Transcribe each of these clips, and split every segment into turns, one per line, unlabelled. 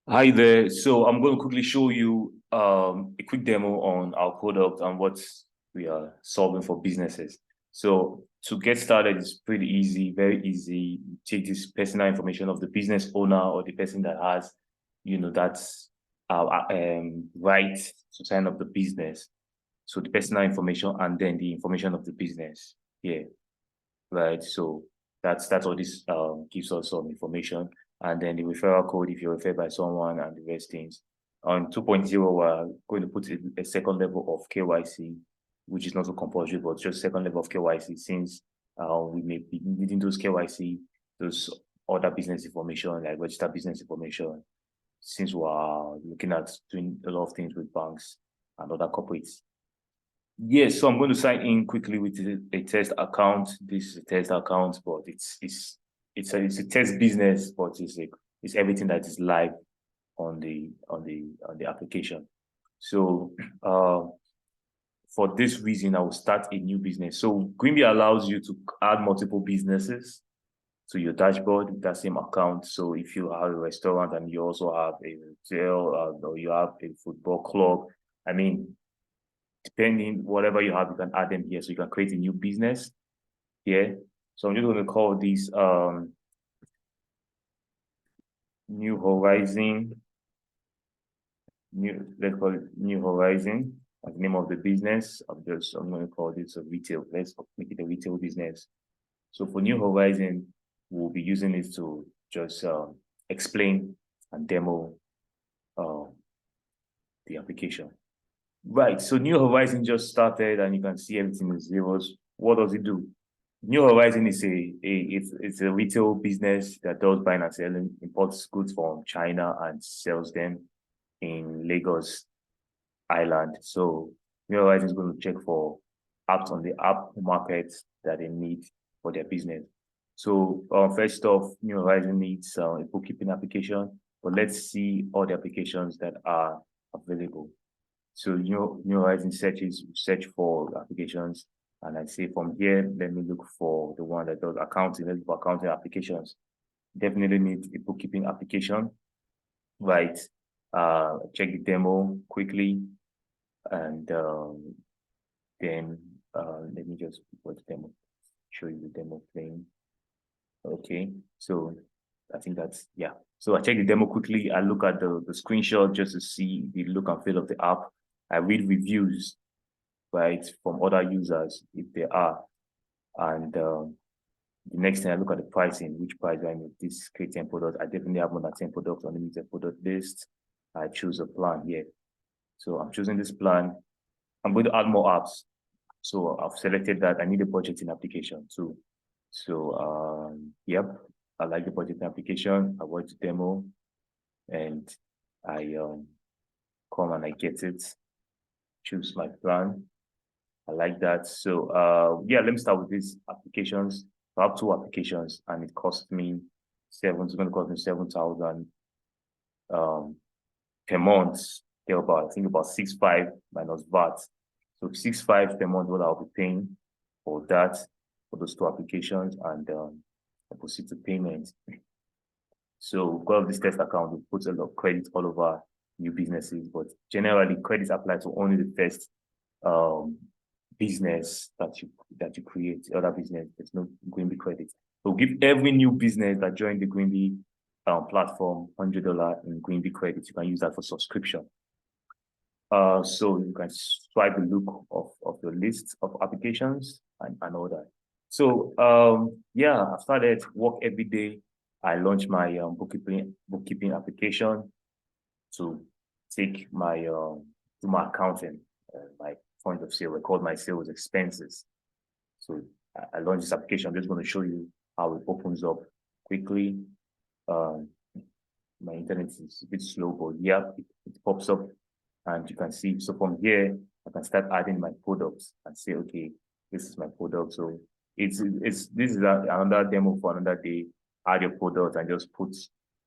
Hi there. So I'm going to quickly show you a quick demo on our product and what we are solving for businesses. So to get started, it's pretty easy, very easy. You take this personal information of the business owner or the person that has, that's right to sign up the business. So the personal information and then the information of the business. Yeah, right? So that's all this gives us some information. And then the referral code if you're referred by someone and the rest things. On 2.0, we're going to put a second level of KYC, which is not so compulsory, but just second level of KYC since we may be needing those KYC, those other business information, like registered business information, since we're looking at doing a lot of things with banks and other corporates. Yes, so I'm going to sign in quickly with a test account. This is a test account, but it's a test business, but it's everything that is live on the application. So for this reason, I will start a new business. So Greenbee allows you to add multiple businesses to your dashboard with that same account. So if you have a restaurant and you also have a hotel or you have a football club, I mean, depending whatever you have, you can add them here. So you can create a new business here. So I'm just going to call this New Horizon. Let's call it New Horizon as the name of the business. I'm going to call this a retail. Let's make it a retail business. So for New Horizon, we'll be using it to just explain and demo the application. Right. So New Horizon just started, and you can see everything is zeros. What does it do? New Horizon is it's a retail business that does buying and selling, imports goods from China and sells them in Lagos Island. So New Horizon is going to check for apps on the app market that they need for their business. So first off, New Horizon needs a bookkeeping application, but let's see all the applications that are available. So New Horizon search for applications, and I say from here, let me look for the one that does accounting. Let's look for accounting applications. Definitely need a bookkeeping application, right? Check the demo quickly, and then let me just put the demo, show you the demo playing. Okay, so I think that's yeah. So I check the demo quickly. I look at the screenshot just to see the look and feel of the app. I read reviews, right, from other users if there are. And the next thing I look at the pricing, which price do I need? This create 10 products. I definitely have more than 10 products on the product list. I choose a plan here. So I'm choosing this plan. I'm going to add more apps. So I've selected that. I need a budgeting application too. So yep, I like the budgeting application. I want to demo and I come and I get it, choose my plan. I like that. So yeah, let me start with these applications. I have two applications and it cost me it's going to cost me 7,000 per month. They're about, I think about 6,500 minus VAT. So 6,500 per month what I'll be paying for that, for those two applications, and I proceed to payment. So because of this test account, we put a lot of credit all over new businesses, but generally credits apply to only the first business that you create. The other business, there's no Greenbee credit. So give every new business that joined the Greenbee platform $100 in Greenbee credits. You can use that for subscription. So you can swipe the look of your list of applications and all that. So yeah, I started work every day. I launched my bookkeeping application to take my to my accounting, my point of sale, record my sales expenses. So I launched this application. I'm just going to show you how it opens up quickly. My internet is a bit slow, but yeah, it pops up and you can see. So from here, I can start adding my products and say, okay, this is my product. So this is another demo for another day. Add your product and just put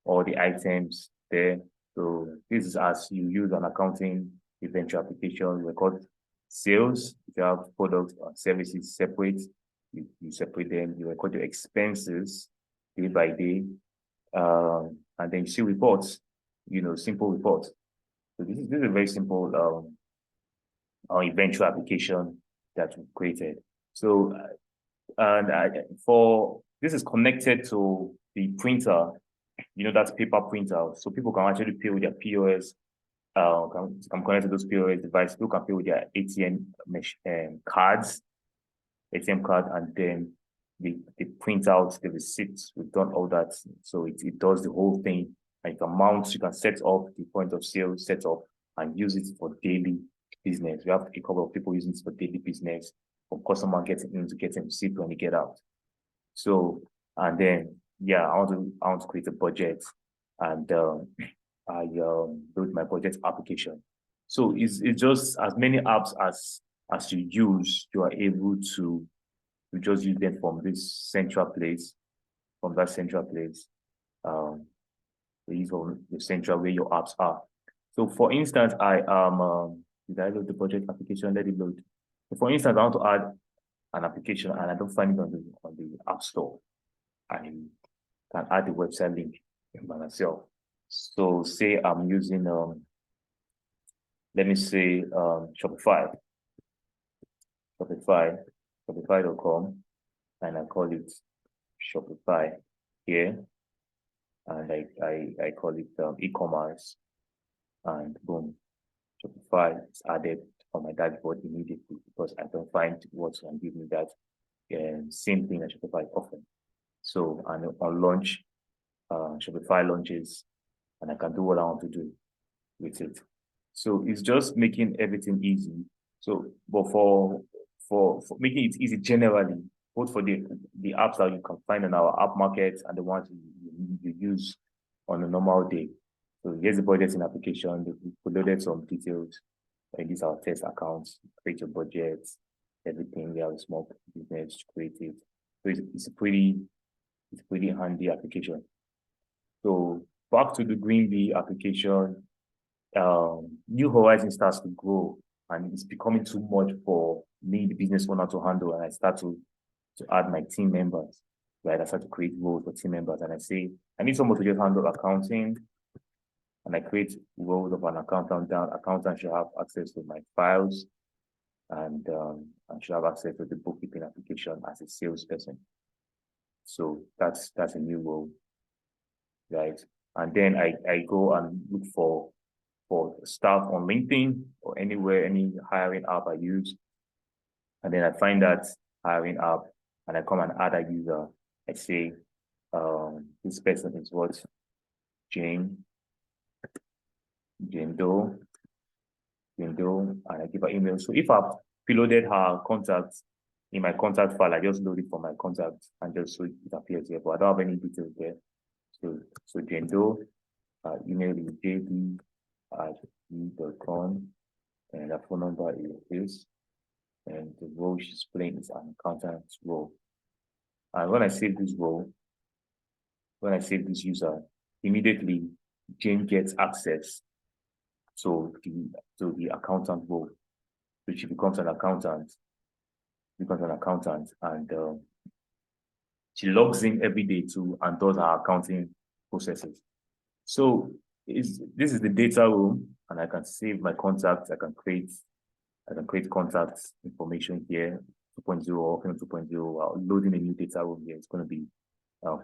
all the items there. So this is as you use an accounting inventory application, record sales. If you have products or services separate, you separate them, you record your expenses day by day. And then you see reports. simple reports. So this is a very simple eventual application that we created. So for this is connected to the printer, that's paper printer. So people can actually pay with their POS. Can connect to those POS devices. People can pay with their cards, ATM card, and then they print out the receipts. We've done all that. So it does the whole thing. And you can set up the point of sale setup and use it for daily business. We have a couple of people using it for daily business, for customer getting in to get a receipt when they get out. So, and then, yeah, I want to create a budget, and I built my budget application. So it's just as many apps as you use, you are able to just use them from this central place, from that central place. These are the central where your apps are. So for instance, I am did I load the budget application? Let it load. So for instance, I want to add an application and I don't find it on the App Store. I can add the website link by myself. So say I'm using let me say Shopify.com, and I call it Shopify here, and I call it e-commerce, and boom, Shopify is added on my dashboard immediately because I don't find what can give me that same thing that Shopify is offering. So and on launch, Shopify launches, and I can do what I want to do with it. So it's just making everything easy. So, but for making it easy generally, both for the apps that you can find in our app market and the ones you use on a normal day. So here's the budgeting application. We loaded some details. These are our test accounts. Create your budget, everything. We have a small business to create it. So it's a pretty handy application. So back to the Greenbee application. New Horizon starts to grow and it's becoming too much for me, the business owner, to handle. And I start to add my team members, right? I start to create roles for team members, and I say, I need someone to just handle accounting. And I create roles of an accountant. Accountant should have access to my files, and should have access to the bookkeeping application as a salesperson. So that's a new role, right? And then I go and look for staff on LinkedIn or anywhere, any hiring app I use. And then I find that hiring app and I come and add a user. I say, this person is what? Jane Doe, and I give her email. So if I've uploaded her contact in my contact file, I just load it from my contact and just so it appears here, but I don't have any details there. So Jane Doe, email is jd@e.com, and the phone number is this, and the role she's playing is an accountant role. And when I save this role, when I save this user, immediately Jane gets access to the accountant role. So she becomes an accountant, and she logs in every day too and does her accounting processes. So this is the data room, and I can save my contacts. I can create contact information here, 2.0 or 2.0. Loading a new data room here is going to be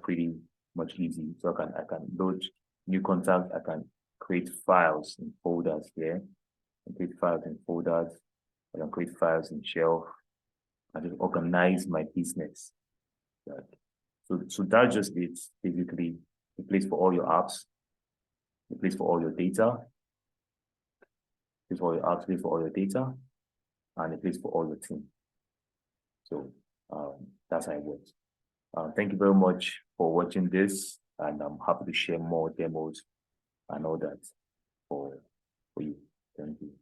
pretty much easy. So I can load new contacts. I can create files in folders here. I can create files in folders. I can create files in shelf. I just organize my business. So that's just it. Basically, the place for all your apps, the place for all your data, place for all your apps, place for all your data, and a place for all your team. So that's how it works. Thank you very much for watching this, and I'm happy to share more demos and all that for you. Thank you.